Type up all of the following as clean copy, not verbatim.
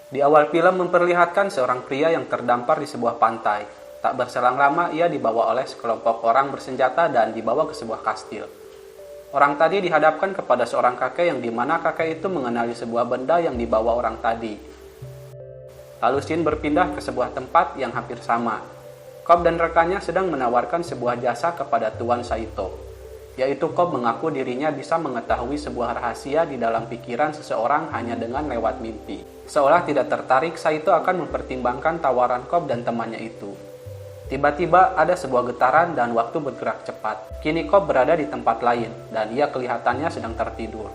Di awal film memperlihatkan seorang pria yang terdampar di sebuah pantai. Tak berselang lama ia dibawa oleh sekelompok orang bersenjata dan dibawa ke sebuah kastil. Orang tadi dihadapkan kepada seorang kakek yang dimana kakek itu mengenali sebuah benda yang dibawa orang tadi. Lalu Shin berpindah ke sebuah tempat yang hampir sama. Cobb dan rekannya sedang menawarkan sebuah jasa kepada Tuan Saito, yaitu Cobb mengaku dirinya bisa mengetahui sebuah rahasia di dalam pikiran seseorang hanya dengan lewat mimpi. Seolah tidak tertarik, Saito akan mempertimbangkan tawaran Cobb dan temannya itu. Tiba-tiba ada sebuah getaran dan waktu bergerak cepat. Kini Cobb berada di tempat lain dan ia kelihatannya sedang tertidur.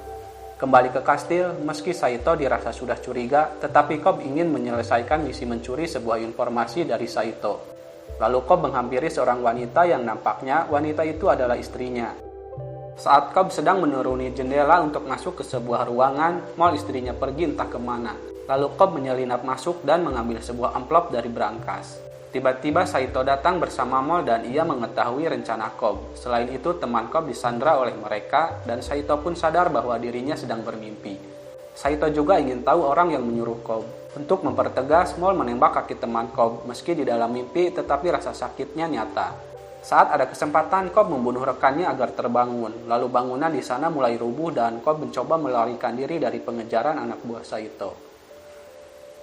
Kembali ke kastil, meski Saito dirasa sudah curiga, tetapi Cobb ingin menyelesaikan misi mencuri sebuah informasi dari Saito. Lalu Cobb menghampiri seorang wanita yang nampaknya wanita itu adalah istrinya. Saat Cobb sedang menuruni jendela untuk masuk ke sebuah ruangan, mal istrinya pergi entah kemana. Lalu Cobb menyelinap masuk dan mengambil sebuah amplop dari berangkas. Tiba-tiba Saito datang bersama Mol dan ia mengetahui rencana Cobb. Selain itu, teman Cobb disandra oleh mereka dan Saito pun sadar bahwa dirinya sedang bermimpi. Saito juga ingin tahu orang yang menyuruh Cobb. Untuk mempertegas, Mol menembak kaki teman Cobb meski di dalam mimpi tetapi rasa sakitnya nyata. Saat ada kesempatan, Cobb membunuh rekannya agar terbangun. Lalu bangunan di sana mulai rubuh dan Cobb mencoba melarikan diri dari pengejaran anak buah Saito.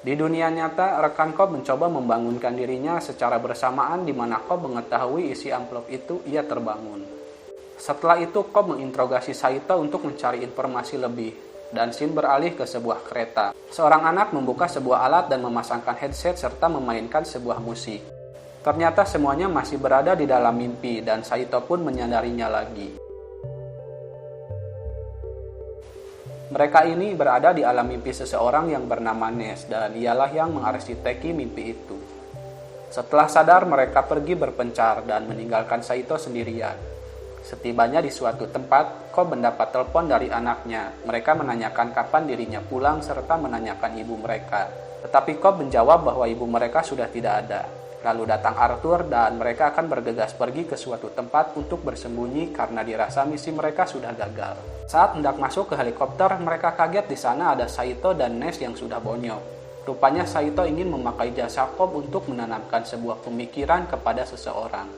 Di dunia nyata, rekan Cobb mencoba membangunkan dirinya secara bersamaan di mana Cobb mengetahui isi amplop itu, ia terbangun. Setelah itu, Cobb menginterogasi Saito untuk mencari informasi lebih, dan Shin beralih ke sebuah kereta. Seorang anak membuka sebuah alat dan memasangkan headset serta memainkan sebuah musik. Ternyata semuanya masih berada di dalam mimpi dan Saito pun menyadarinya lagi. Mereka ini berada di alam mimpi seseorang yang bernama Ness dan ialah yang mengarsiteki mimpi itu. Setelah sadar, mereka pergi berpencar dan meninggalkan Saito sendirian. Setibanya di suatu tempat, Cobb mendapat telepon dari anaknya. Mereka menanyakan kapan dirinya pulang serta menanyakan ibu mereka. Tetapi Cobb menjawab bahwa ibu mereka sudah tidak ada. Lalu datang Arthur dan mereka akan bergegas pergi ke suatu tempat untuk bersembunyi karena dirasa misi mereka sudah gagal. Saat hendak masuk ke helikopter, mereka kaget di sana ada Saito dan Ness yang sudah bonyok. Rupanya Saito ingin memakai jasa Cobb untuk menanamkan sebuah pemikiran kepada seseorang.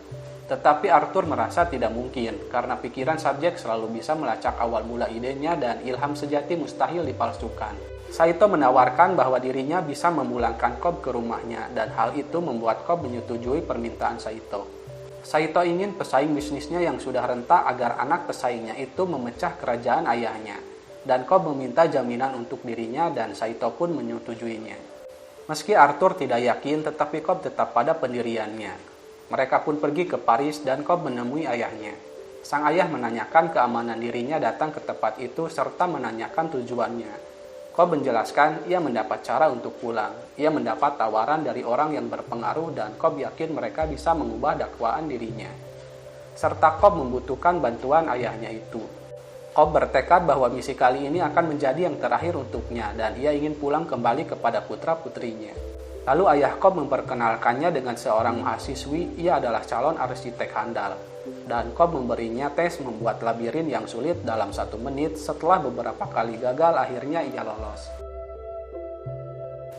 Tetapi Arthur merasa tidak mungkin karena pikiran subjek selalu bisa melacak awal mula idenya dan ilham sejati mustahil dipalsukan. Saito menawarkan bahwa dirinya bisa memulangkan Cobb ke rumahnya dan hal itu membuat Cobb menyetujui permintaan Saito. Saito ingin pesaing bisnisnya yang sudah renta agar anak pesaingnya itu memecah kerajaan ayahnya dan Cobb meminta jaminan untuk dirinya dan Saito pun menyetujuinya. Meski Arthur tidak yakin tetapi Cobb tetap pada pendiriannya. Mereka pun pergi ke Paris dan Cobb menemui ayahnya. Sang ayah menanyakan keamanan dirinya datang ke tempat itu serta menanyakan tujuannya. Cobb menjelaskan ia mendapat cara untuk pulang. Ia mendapat tawaran dari orang yang berpengaruh dan Cobb yakin mereka bisa mengubah dakwaan dirinya. Serta Cobb membutuhkan bantuan ayahnya itu. Cobb bertekad bahwa misi kali ini akan menjadi yang terakhir untuknya dan ia ingin pulang kembali kepada putra-putrinya. Lalu ayah Cobb memperkenalkannya dengan seorang mahasiswi, ia adalah calon arsitek handal. Dan Cobb memberinya tes membuat labirin yang sulit dalam 1 menit. Setelah beberapa kali gagal, akhirnya ia lolos.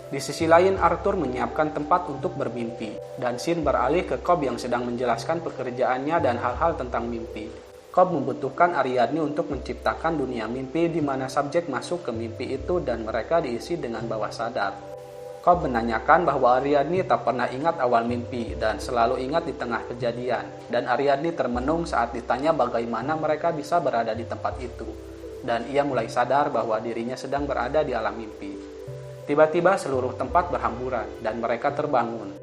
Di sisi lain, Arthur menyiapkan tempat untuk bermimpi, dan Shin beralih ke Cobb yang sedang menjelaskan pekerjaannya dan hal-hal tentang mimpi. Cobb membutuhkan Ariadne untuk menciptakan dunia mimpi di mana subjek masuk ke mimpi itu dan mereka diisi dengan bawah sadar. Cobb menanyakan bahwa Ariadne tak pernah ingat awal mimpi dan selalu ingat di tengah kejadian. Dan Ariadne termenung saat ditanya bagaimana mereka bisa berada di tempat itu. Dan ia mulai sadar bahwa dirinya sedang berada di alam mimpi. Tiba-tiba seluruh tempat berhamburan dan mereka terbangun.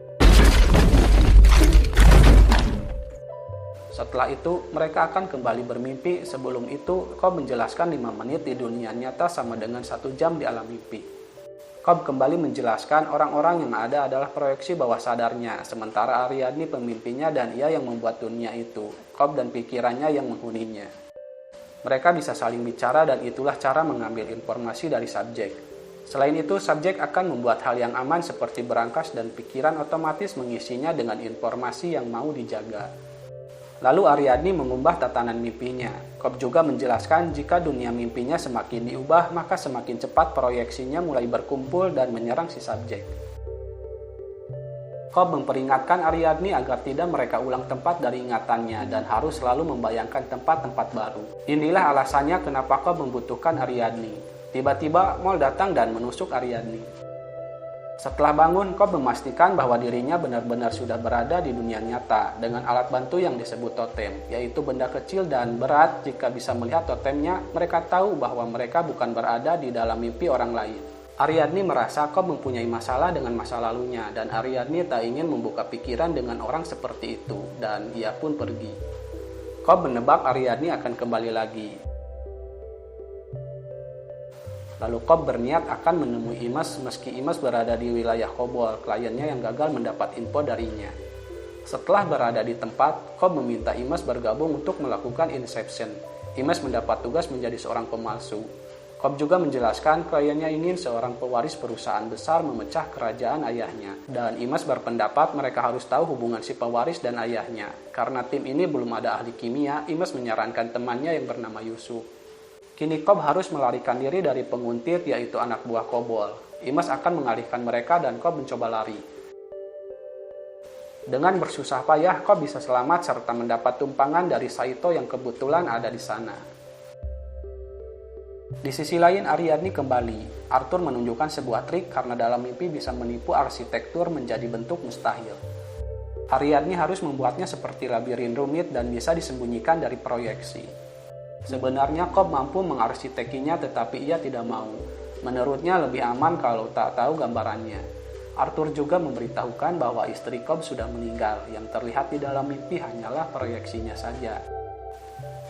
Setelah itu, mereka akan kembali bermimpi. Sebelum itu, Cobb menjelaskan 5 menit di dunia nyata sama dengan 1 jam di alam mimpi. Cobb kembali menjelaskan orang-orang yang ada adalah proyeksi bawah sadarnya, sementara Ariadne pemimpinnya dan ia yang membuat dunia itu, Cobb dan pikirannya yang menghuninya. Mereka bisa saling bicara dan itulah cara mengambil informasi dari subjek. Selain itu, subjek akan membuat hal yang aman seperti berangkas dan pikiran otomatis mengisinya dengan informasi yang mau dijaga. Lalu Ariadni mengubah tatanan mimpinya. Cobb juga menjelaskan jika dunia mimpinya semakin diubah, maka semakin cepat proyeksinya mulai berkumpul dan menyerang si subjek. Cobb memperingatkan Ariadni agar tidak mereka ulang tempat dari ingatannya dan harus selalu membayangkan tempat-tempat baru. Inilah alasannya kenapa Cobb membutuhkan Ariadni. Tiba-tiba Mol datang dan menusuk Ariadni. Setelah bangun, Cobb memastikan bahwa dirinya benar-benar sudah berada di dunia nyata dengan alat bantu yang disebut totem, yaitu benda kecil dan berat. Jika bisa melihat totemnya, mereka tahu bahwa mereka bukan berada di dalam mimpi orang lain. Ariadni merasa Cobb mempunyai masalah dengan masa lalunya, dan Ariadni tak ingin membuka pikiran dengan orang seperti itu, dan ia pun pergi. Cobb menebak Ariadni akan kembali lagi. Lalu Cobb berniat akan menemui Imes meski Imes berada di wilayah Kobol, kliennya yang gagal mendapat info darinya. Setelah berada di tempat, Cobb meminta Imes bergabung untuk melakukan inception. Imes mendapat tugas menjadi seorang pemalsu. Cobb juga menjelaskan kliennya ingin seorang pewaris perusahaan besar memecah kerajaan ayahnya. Dan Imes berpendapat mereka harus tahu hubungan si pewaris dan ayahnya. Karena tim ini belum ada ahli kimia, Imes menyarankan temannya yang bernama Yusuf. Kini Cobb harus melarikan diri dari penguntit yaitu anak buah Kobol. Imes akan mengalihkan mereka dan Cobb mencoba lari. Dengan bersusah payah, Cobb bisa selamat serta mendapat tumpangan dari Saito yang kebetulan ada di sana. Di sisi lain, Ariadni kembali. Arthur menunjukkan sebuah trik karena dalam mimpi bisa menipu arsitektur menjadi bentuk mustahil. Ariadni harus membuatnya seperti labirin rumit dan bisa disembunyikan dari proyeksi. Sebenarnya Cobb mampu mengarsitekinya tetapi ia tidak mau. Menurutnya lebih aman kalau tak tahu gambarannya. Arthur juga memberitahukan bahwa istri Cobb sudah meninggal. Yang terlihat di dalam mimpi hanyalah proyeksinya saja.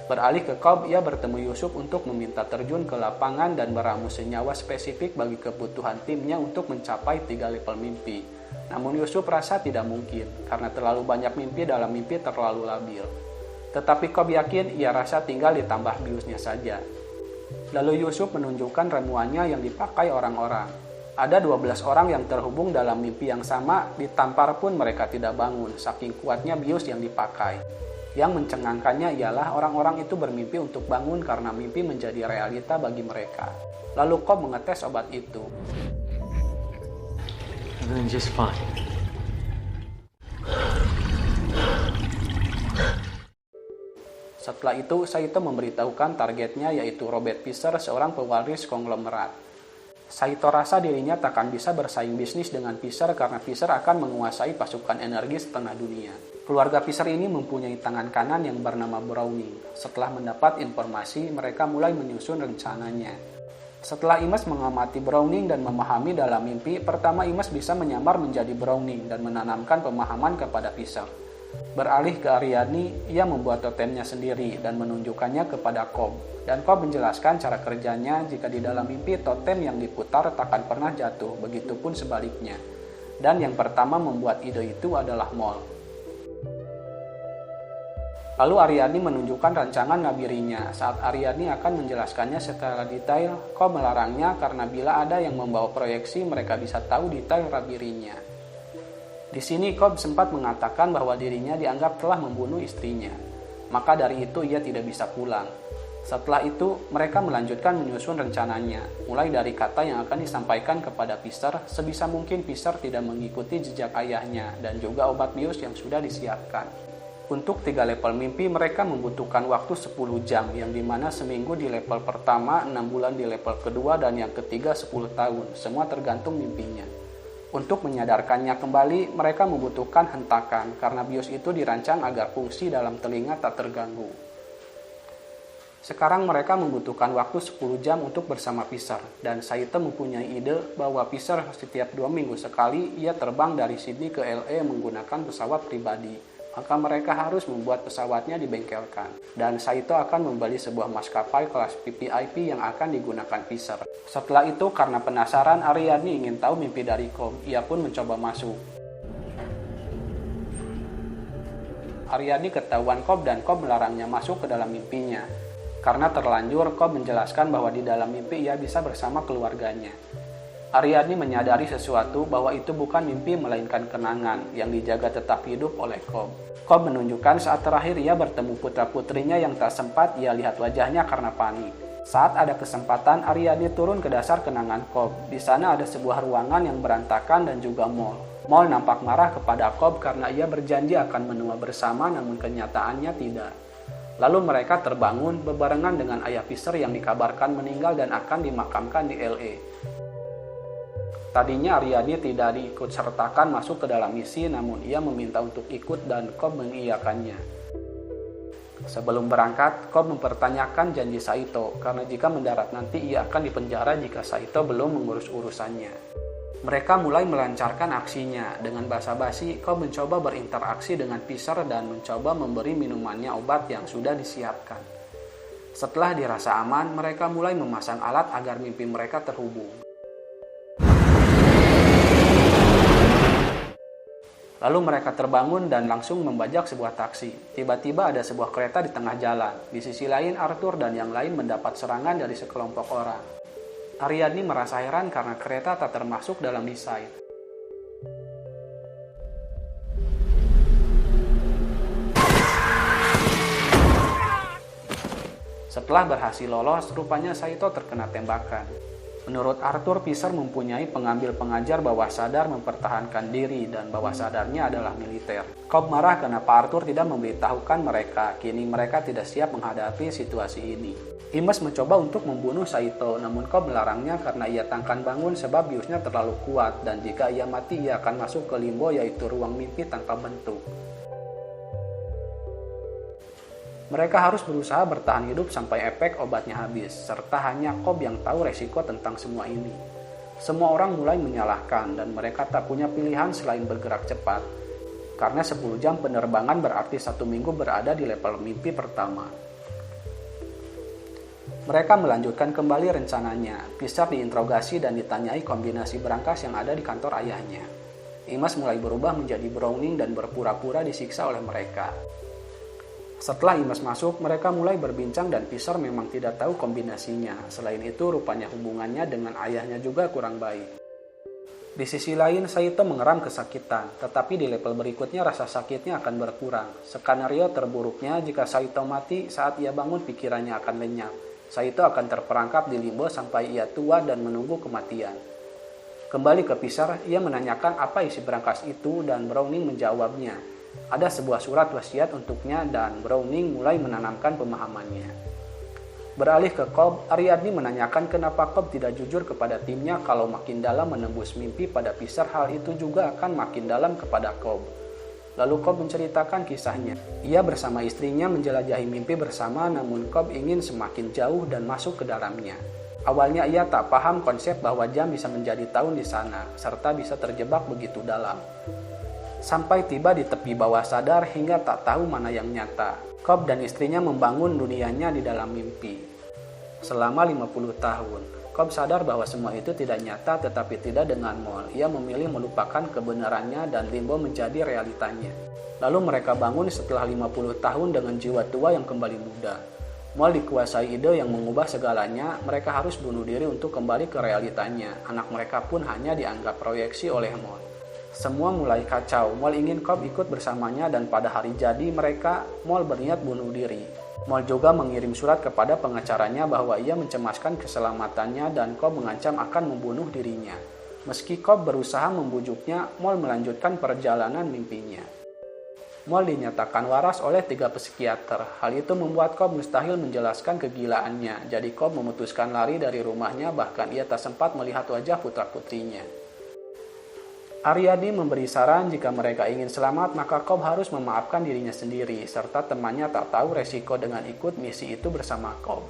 Beralih ke Cobb, ia bertemu Yusuf untuk meminta terjun ke lapangan dan meramu senyawa spesifik bagi kebutuhan timnya untuk mencapai 3 level mimpi. Namun Yusuf rasa tidak mungkin karena terlalu banyak mimpi dalam mimpi terlalu labil. Tetapi Cobb yakin ia rasa tinggal ditambah biusnya saja. Lalu Yusuf menunjukkan ramuannya yang dipakai orang-orang. Ada 12 orang yang terhubung dalam mimpi yang sama, ditampar pun mereka tidak bangun, saking kuatnya bius yang dipakai. Yang mencengangkannya ialah orang-orang itu bermimpi untuk bangun karena mimpi menjadi realita bagi mereka. Lalu Cobb mengetes obat itu. Everything's just fine. Setelah itu, Saito memberitahukan targetnya yaitu Robert Fisher, seorang pewaris konglomerat. Saito rasa dirinya takkan bisa bersaing bisnis dengan Fisher karena Fisher akan menguasai pasukan energi setengah dunia. Keluarga Fisher ini mempunyai tangan kanan yang bernama Browning. Setelah mendapat informasi, mereka mulai menyusun rencananya. Setelah Imes mengamati Browning dan memahami dalam mimpi, pertama Imes bisa menyamar menjadi Browning dan menanamkan pemahaman kepada Fisher. Beralih ke Ariadni, ia membuat totemnya sendiri dan menunjukkannya kepada Cobb. Dan Cobb menjelaskan cara kerjanya jika di dalam mimpi totem yang diputar takkan pernah jatuh, begitupun sebaliknya. Dan yang pertama membuat ide itu adalah Mol. Lalu Ariadni menunjukkan rancangan labirinya. Saat Ariadni akan menjelaskannya secara detail, Cobb melarangnya karena bila ada yang membawa proyeksi, mereka bisa tahu detail labirinya. Di sini Cobb sempat mengatakan bahwa dirinya dianggap telah membunuh istrinya. Maka dari itu ia tidak bisa pulang. Setelah itu, mereka melanjutkan menyusun rencananya. Mulai dari kata yang akan disampaikan kepada Fisher, sebisa mungkin Fisher tidak mengikuti jejak ayahnya, dan juga obat bius yang sudah disiapkan. Untuk 3 level mimpi, mereka membutuhkan waktu 10 jam, yang dimana seminggu di level pertama, 6 bulan di level kedua, dan yang ketiga 10 tahun. Semua tergantung mimpinya. Untuk menyadarkannya kembali, mereka membutuhkan hentakan karena bios itu dirancang agar fungsi dalam telinga tak terganggu. Sekarang mereka membutuhkan waktu 10 jam untuk bersama Fisher, dan Saito mempunyai ide bahwa Fisher setiap 2 minggu sekali ia terbang dari Sydney ke LA menggunakan pesawat pribadi. Maka mereka harus membuat pesawatnya dibengkelkan. Dan Saito akan membeli sebuah maskapai kelas VVIP yang akan digunakan Fisher. Setelah itu, karena penasaran, Ariadni ingin tahu mimpi dari Cobb. Ia pun mencoba masuk. Ariadni ketahuan Cobb dan Cobb melarangnya masuk ke dalam mimpinya. Karena terlanjur, Cobb menjelaskan bahwa di dalam mimpi ia bisa bersama keluarganya. Ariadne menyadari sesuatu bahwa itu bukan mimpi melainkan kenangan yang dijaga tetap hidup oleh Cobb. Cobb menunjukkan saat terakhir ia bertemu putra-putrinya yang tak sempat ia lihat wajahnya karena panik. Saat ada kesempatan, Ariadne turun ke dasar kenangan Cobb. Di sana ada sebuah ruangan yang berantakan dan juga mall. Mall nampak marah kepada Cobb karena ia berjanji akan menua bersama, namun kenyataannya tidak. Lalu mereka terbangun bebarengan dengan ayah Fisher yang dikabarkan meninggal dan akan dimakamkan di LA. Tadinya Ariadne tidak diikutsertakan masuk ke dalam misi, namun ia meminta untuk ikut dan Cobb mengiyakannya. Sebelum berangkat, Cobb mempertanyakan janji Saito, karena jika mendarat nanti ia akan dipenjara jika Saito belum mengurus urusannya. Mereka mulai melancarkan aksinya. Dengan basa-basi, Cobb mencoba berinteraksi dengan Fisher dan mencoba memberi minumannya obat yang sudah disiapkan. Setelah dirasa aman, mereka mulai memasang alat agar mimpi mereka terhubung. Lalu mereka terbangun dan langsung membajak sebuah taksi. Tiba-tiba ada sebuah kereta di tengah jalan. Di sisi lain, Arthur dan yang lain mendapat serangan dari sekelompok orang. Ariadne merasa heran karena kereta tak termasuk dalam desain. Setelah berhasil lolos, rupanya Saito terkena tembakan. Menurut Arthur, Fisher mempunyai pengambil pengajar bawah sadar mempertahankan diri dan bawah sadarnya adalah militer. Cobb marah kenapa Arthur tidak memberitahukan mereka. Kini mereka tidak siap menghadapi situasi ini. Imes mencoba untuk membunuh Saito, namun Cobb melarangnya karena ia takkan bangun sebab biusnya terlalu kuat dan jika ia mati ia akan masuk ke limbo, yaitu ruang mimpi tanpa bentuk. Mereka harus berusaha bertahan hidup sampai efek obatnya habis, serta hanya Cobb yang tahu resiko tentang semua ini. Semua orang mulai menyalahkan dan mereka tak punya pilihan selain bergerak cepat. Karena 10 jam penerbangan berarti 1 minggu berada di level mimpi pertama. Mereka melanjutkan kembali rencananya. Fisher diinterogasi dan ditanyai kombinasi berangkas yang ada di kantor ayahnya. Imes mulai berubah menjadi Browning dan berpura-pura disiksa oleh mereka. Setelah Imes masuk, mereka mulai berbincang dan Fisher memang tidak tahu kombinasinya. Selain itu, rupanya hubungannya dengan ayahnya juga kurang baik. Di sisi lain, Saito mengeram kesakitan, tetapi di level berikutnya rasa sakitnya akan berkurang. Skenario terburuknya, jika Saito mati, saat ia bangun pikirannya akan lenyap. Saito akan terperangkap di limbo sampai ia tua dan menunggu kematian. Kembali ke Fisher, ia menanyakan apa isi berangkas itu dan Browning menjawabnya. Ada sebuah surat wasiat untuknya dan Browning mulai menanamkan pemahamannya. Beralih ke Cobb, Ariadne menanyakan kenapa Cobb tidak jujur kepada timnya kalau makin dalam menembus mimpi pada Fisher, hal itu juga akan makin dalam kepada Cobb. Lalu Cobb menceritakan kisahnya. Ia bersama istrinya menjelajahi mimpi bersama, namun Cobb ingin semakin jauh dan masuk ke dalamnya. Awalnya ia tak paham konsep bahwa jam bisa menjadi tahun di sana, serta bisa terjebak begitu dalam. Sampai tiba di tepi bawah sadar hingga tak tahu mana yang nyata. Cobb dan istrinya membangun dunianya di dalam mimpi. Selama 50 tahun, Cobb sadar bahwa semua itu tidak nyata tetapi tidak dengan Mol. Ia memilih melupakan kebenarannya dan limbo menjadi realitanya. Lalu mereka bangun setelah 50 tahun dengan jiwa tua yang kembali muda. Mol dikuasai ide yang mengubah segalanya, mereka harus bunuh diri untuk kembali ke realitanya. Anak mereka pun hanya dianggap proyeksi oleh Mol. Semua mulai kacau. Mol ingin Cobb ikut bersamanya dan pada hari jadi mereka, Mol berniat bunuh diri. Mol juga mengirim surat kepada pengacaranya bahwa ia mencemaskan keselamatannya dan Cobb mengancam akan membunuh dirinya. Meski Cobb berusaha membujuknya, Mol melanjutkan perjalanan mimpinya. Mol dinyatakan waras oleh 3 psikiater. Hal itu membuat Cobb mustahil menjelaskan kegilaannya. Jadi Cobb memutuskan lari dari rumahnya, bahkan ia tak sempat melihat wajah putra-putrinya. Ariadne memberi saran jika mereka ingin selamat maka Cobb harus memaafkan dirinya sendiri serta temannya tak tahu resiko dengan ikut misi itu bersama Cobb.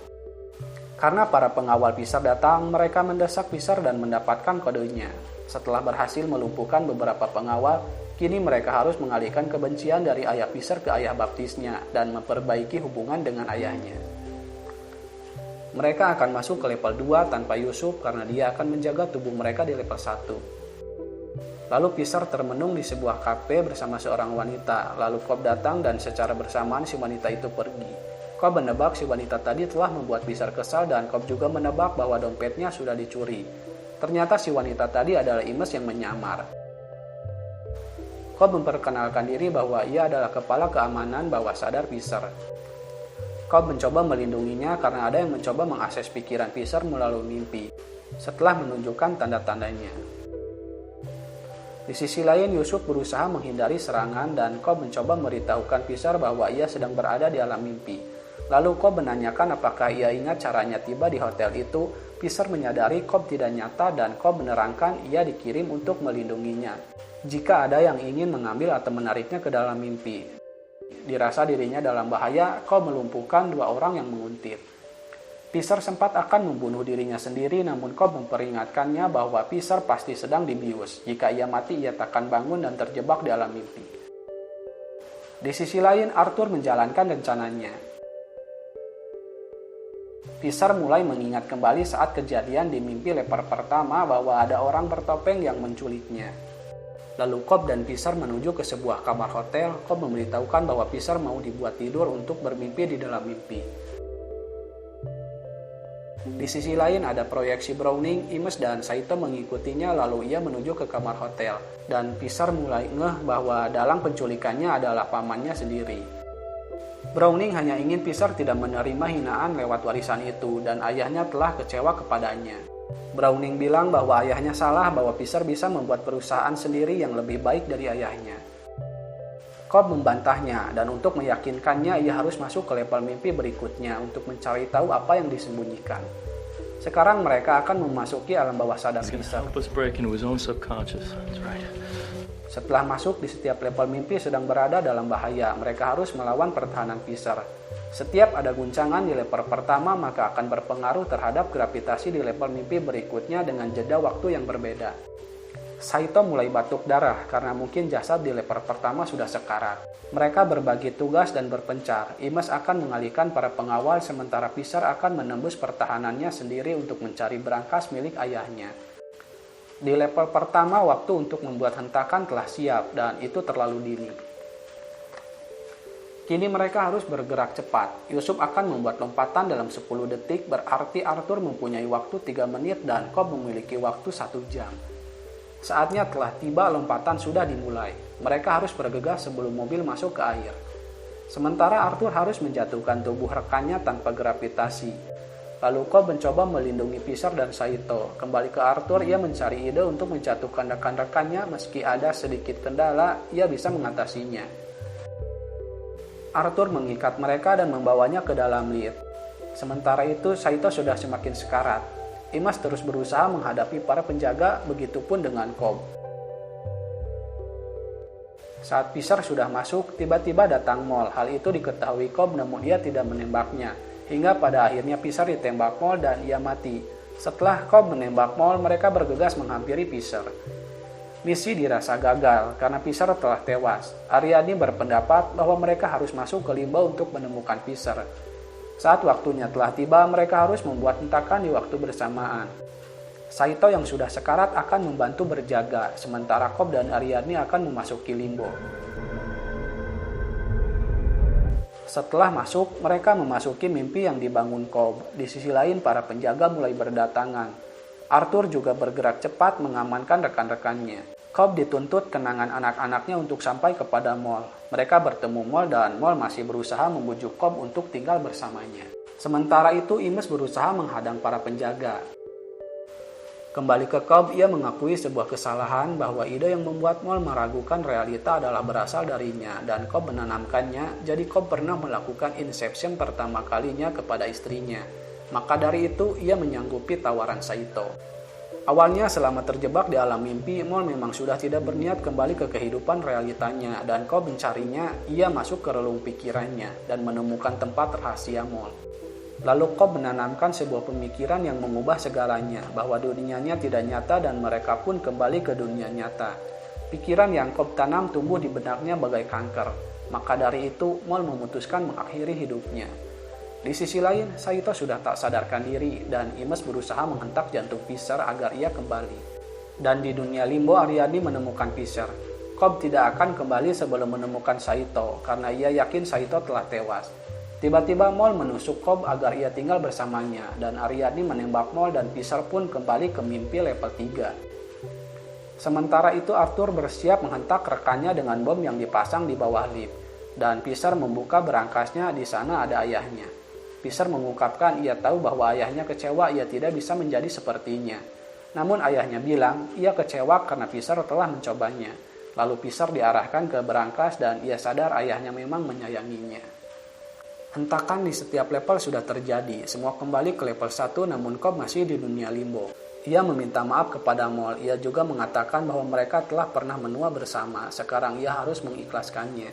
Karena para pengawal Fisher datang, mereka mendesak Fisher dan mendapatkan kodenya. Setelah berhasil melumpuhkan beberapa pengawal, kini mereka harus mengalihkan kebencian dari ayah Fisher ke ayah baptisnya dan memperbaiki hubungan dengan ayahnya. Mereka akan masuk ke level 2 tanpa Yusuf karena dia akan menjaga tubuh mereka di level 1. Lalu Fisher termenung di sebuah kafe bersama seorang wanita. Lalu Cobb datang dan secara bersamaan si wanita itu pergi. Cobb menebak si wanita tadi telah membuat Fisher kesal dan Cobb juga menebak bahwa dompetnya sudah dicuri. Ternyata si wanita tadi adalah Imes yang menyamar. Cobb memperkenalkan diri bahwa ia adalah kepala keamanan bawah sadar Fisher. Cobb mencoba melindunginya karena ada yang mencoba mengakses pikiran Fisher melalui mimpi, setelah menunjukkan tanda-tandanya. Di sisi lain, Yusuf berusaha menghindari serangan dan Cobb mencoba memberitahukan Fisher bahwa ia sedang berada di alam mimpi. Lalu Cobb menanyakan apakah ia ingat caranya tiba di hotel itu. Fisher menyadari Cobb tidak nyata dan Cobb menerangkan ia dikirim untuk melindunginya jika ada yang ingin mengambil atau menariknya ke dalam mimpi. Dirasa dirinya dalam bahaya, Cobb melumpuhkan 2 orang yang menguntit. Fisher sempat akan membunuh dirinya sendiri, namun Cobb memperingatkannya bahwa Fisher pasti sedang dibius. Jika ia mati, ia takkan bangun dan terjebak di alam mimpi. Di sisi lain, Arthur menjalankan rencananya. Fisher mulai mengingat kembali saat kejadian di mimpi lepar pertama bahwa ada orang bertopeng yang menculiknya. Lalu Cobb dan Fisher menuju ke sebuah kamar hotel. Cobb memberitahukan bahwa Fisher mau dibuat tidur untuk bermimpi di dalam mimpi. Di sisi lain ada proyeksi Browning, Imes dan Saito mengikutinya lalu ia menuju ke kamar hotel. Dan Fisher mulai ngeh bahwa dalang penculikannya adalah pamannya sendiri. Browning hanya ingin Fisher tidak menerima hinaan lewat warisan itu dan ayahnya telah kecewa kepadanya. Browning bilang bahwa ayahnya salah, bahwa Fisher bisa membuat perusahaan sendiri yang lebih baik dari ayahnya. Cobb membantahnya dan untuk meyakinkannya ia harus masuk ke level mimpi berikutnya untuk mencari tahu apa yang disembunyikan. Sekarang mereka akan memasuki alam bawah sadar Fisher. Setelah masuk di setiap level mimpi sedang berada dalam bahaya, mereka harus melawan pertahanan Fisher. Setiap ada guncangan di level pertama maka akan berpengaruh terhadap gravitasi di level mimpi berikutnya dengan jeda waktu yang berbeda. Saito mulai batuk darah karena mungkin jasad di level pertama sudah sekarat. Mereka berbagi tugas dan berpencar. Imes akan mengalihkan para pengawal sementara Fisher akan menembus pertahanannya sendiri untuk mencari berangkas milik ayahnya. Di level pertama waktu untuk membuat hentakan telah siap dan itu terlalu dini. Kini mereka harus bergerak cepat. Yusuf akan membuat lompatan dalam 10 detik, berarti Arthur mempunyai waktu 3 menit dan Cobb memiliki waktu 1 jam. Saatnya telah tiba, lompatan sudah dimulai. Mereka harus bergegas sebelum mobil masuk ke air. Sementara Arthur harus menjatuhkan tubuh rekannya tanpa gravitasi. Lalu Cobb mencoba melindungi Fisher dan Saito. Kembali ke Arthur, ia mencari ide untuk menjatuhkan rekan-rekannya meski ada sedikit kendala, ia bisa mengatasinya. Arthur mengikat mereka dan membawanya ke dalam lift. Sementara itu, Saito sudah semakin sekarat. Imes terus berusaha menghadapi para penjaga, begitupun dengan Cobb. Saat Fisher sudah masuk, tiba-tiba datang Mol. Hal itu diketahui Cobb namun ia tidak menembaknya. Hingga pada akhirnya Fisher ditembak Mol dan ia mati. Setelah Cobb menembak Mol, mereka bergegas menghampiri Fisher. Misi dirasa gagal karena Fisher telah tewas. Ariadne berpendapat bahwa mereka harus masuk ke limbo untuk menemukan Fisher. Saat waktunya telah tiba, mereka harus membuat hentakan di waktu bersamaan. Saito yang sudah sekarat akan membantu berjaga, sementara Cobb dan Ariadne akan memasuki limbo. Setelah masuk, mereka memasuki mimpi yang dibangun Cobb. Di sisi lain, para penjaga mulai berdatangan. Arthur juga bergerak cepat mengamankan rekan-rekannya. Cobb dituntut kenangan anak-anaknya untuk sampai kepada Mol. Mereka bertemu Mol dan Mol masih berusaha membujuk Cobb untuk tinggal bersamanya. Sementara itu, Imes berusaha menghadang para penjaga. Kembali ke Cobb, ia mengakui sebuah kesalahan bahwa ide yang membuat Mol meragukan realita adalah berasal darinya dan Cobb menanamkannya, jadi Cobb pernah melakukan inception pertama kalinya kepada istrinya. Maka dari itu, ia menyanggupi tawaran Saito. Awalnya selama terjebak di alam mimpi, Mol memang sudah tidak berniat kembali ke kehidupan realitanya dan Cobb mencarinya, ia masuk ke relung pikirannya dan menemukan tempat rahasia Mol. Lalu Cobb menanamkan sebuah pemikiran yang mengubah segalanya, bahwa dunianya tidak nyata dan mereka pun kembali ke dunia nyata. Pikiran yang Cobb tanam tumbuh di benaknya bagai kanker. Maka dari itu, Mol memutuskan mengakhiri hidupnya. Di sisi lain, Saito sudah tak sadarkan diri dan Imes berusaha menghentak jantung Fisher agar ia kembali. Dan di dunia limbo, Ariadne menemukan Fisher. Cobb tidak akan kembali sebelum menemukan Saito karena ia yakin Saito telah tewas. Tiba-tiba Mol menusuk Cobb agar ia tinggal bersamanya, dan Ariadne menembak Mol dan Pisar pun kembali ke mimpi level 3. Sementara itu Arthur bersiap menghentak rekannya dengan bom yang dipasang di bawah lift, dan Pisar membuka berangkasnya. Di sana ada ayahnya. Pisar mengungkapkan ia tahu bahwa ayahnya kecewa ia tidak bisa menjadi sepertinya. Namun ayahnya bilang ia kecewa karena Pisar telah mencobanya. Lalu Pisar diarahkan ke berangkas dan ia sadar ayahnya memang menyayanginya. Hentakan di setiap level sudah terjadi. Semua kembali ke level 1 namun Cobb masih di dunia limbo. Ia meminta maaf kepada Mol. Ia juga mengatakan bahwa mereka telah pernah menua bersama. Sekarang ia harus mengikhlaskannya.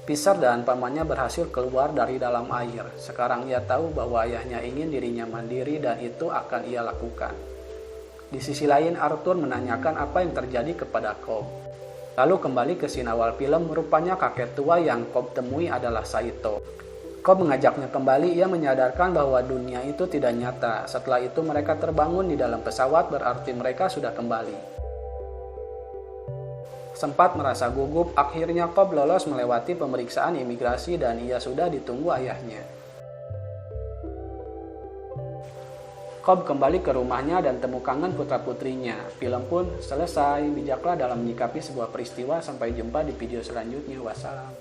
Pisar dan pamannya berhasil keluar dari dalam air. Sekarang ia tahu bahwa ayahnya ingin dirinya mandiri dan itu akan ia lakukan. Di sisi lain Arthur menanyakan apa yang terjadi kepada Cobb. Lalu kembali ke scene awal film, rupanya kakek tua yang Cobb temui adalah Saito. Cobb mengajaknya kembali, ia menyadarkan bahwa dunia itu tidak nyata. Setelah itu mereka terbangun di dalam pesawat, berarti mereka sudah kembali. Sempat merasa gugup, akhirnya Cobb lolos melewati pemeriksaan imigrasi dan ia sudah ditunggu ayahnya. Cobb kembali ke rumahnya dan temu kangen putra-putrinya. Film pun selesai. Bijaklah dalam menyikapi sebuah peristiwa. Sampai jumpa di video selanjutnya. Wassalam.